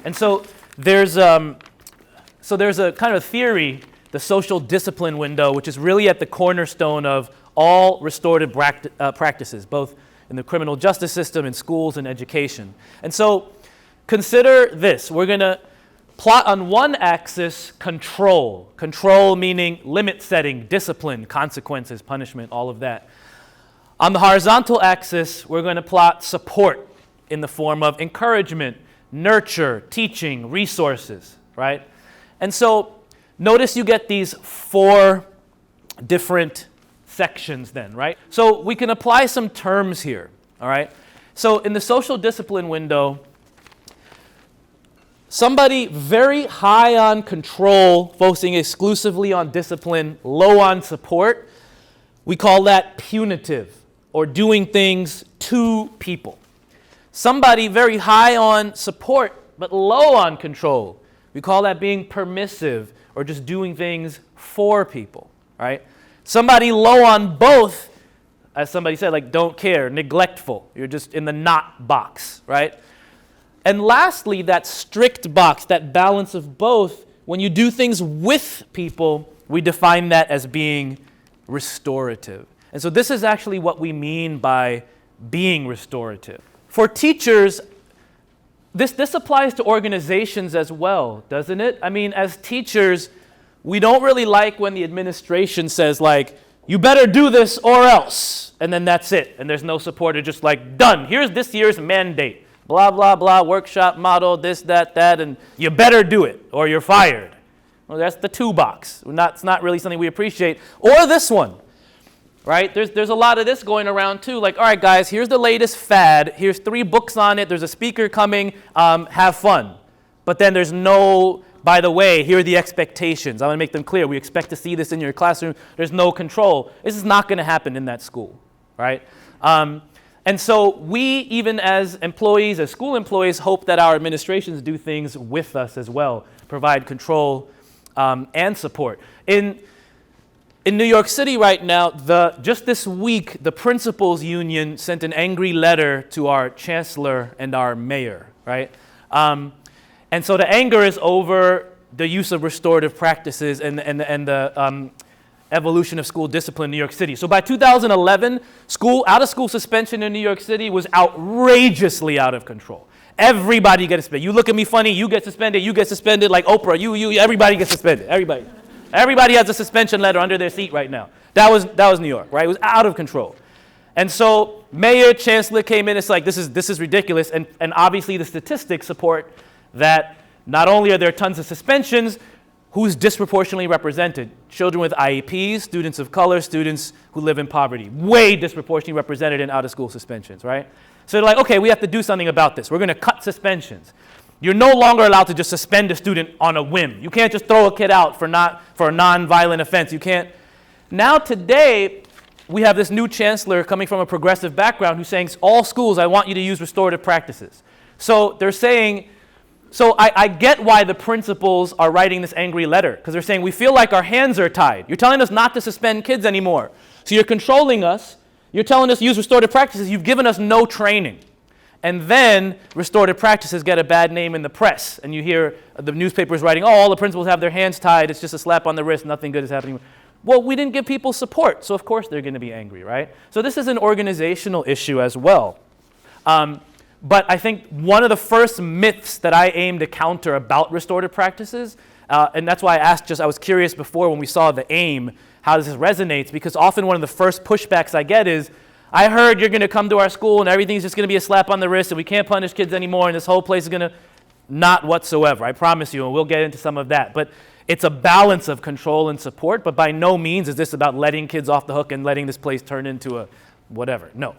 And so there's a kind of theory, the social discipline window, which is really at the cornerstone of all restorative practices, both in the criminal justice system, in schools, and education. And so consider this. We're going to plot on one axis control. Control meaning limit setting, discipline, consequences, punishment, all of that. On the horizontal axis, we're going to plot support in the form of encouragement, nurture, teaching, resources, right? And so notice you get these 4 different sections then, right? So we can apply some terms here, all right? So in the social discipline window, somebody very high on control, focusing exclusively on discipline, low on support, we call that punitive, or doing things to people. Somebody very high on support, but low on control, we call that being permissive, or just doing things for people, right? Somebody low on both, as somebody said, like don't care, neglectful. You're just in the not box, right? And lastly, that strict box, that balance of both, when you do things with people, we define that as being restorative. And so this is actually what we mean by being restorative. For teachers, this applies to organizations as well, doesn't it? I mean, as teachers, we don't really like when the administration says, like, you better do this or else, and then that's it, and there's no support. It's just like, done. Here's this year's mandate. Blah, blah, blah, workshop model, this, that, and you better do it, or you're fired. Well, that's the 2 box. It's not really something we appreciate. Or this one, right? There's a lot of this going around, too. Like, all right, guys, here's the latest fad. Here's 3 books on it. There's a speaker coming. Have fun. But then there's no... By the way, here are the expectations. I want to make them clear. We expect to see this in your classroom. There's no control. This is not going to happen in that school, right? And so we, even as employees, as school employees, hope that our administrations do things with us as well, provide control and support. In New York City right now, just this week, the principals union sent an angry letter to our chancellor and our mayor, right? And so the anger is over the use of restorative practices and the evolution of school discipline in New York City. So by 2011, out-of-school suspension in New York City was outrageously out of control. Everybody gets suspended. You look at me funny, you get suspended like Oprah, you, everybody gets suspended, everybody. Everybody has a suspension letter under their seat right now. That was New York, right? It was out of control. And so mayor, chancellor came in, it's like, this is ridiculous, and obviously the statistics support that not only are there tons of suspensions, who's disproportionately represented? Children with IEPs, students of color, students who live in poverty. Way disproportionately represented in out-of-school suspensions, right? So they're like, okay, we have to do something about this. We're going to cut suspensions. You're no longer allowed to just suspend a student on a whim. You can't just throw a kid out for a non-violent offense. You can't. Now today, we have this new chancellor coming from a progressive background who's saying, all schools, I want you to use restorative practices. So they're saying, so I get why the principals are writing this angry letter, because they're saying we feel like our hands are tied. You're telling us not to suspend kids anymore. So you're controlling us. You're telling us to use restorative practices. You've given us no training. And then restorative practices get a bad name in the press. And you hear the newspapers writing, oh, all the principals have their hands tied. It's just a slap on the wrist. Nothing good is happening. Well, we didn't give people support. So of course they're going to be angry, right? So this is an organizational issue as well. But I think one of the first myths that I aim to counter about restorative practices, and that's why I was curious before when we saw the aim, how this resonates, because often one of the first pushbacks I get is, I heard you're going to come to our school and everything's just going to be a slap on the wrist and we can't punish kids anymore and this whole place is going to, not whatsoever, I promise you, and we'll get into some of that. But it's a balance of control and support, but by no means is this about letting kids off the hook and letting this place turn into a whatever. No.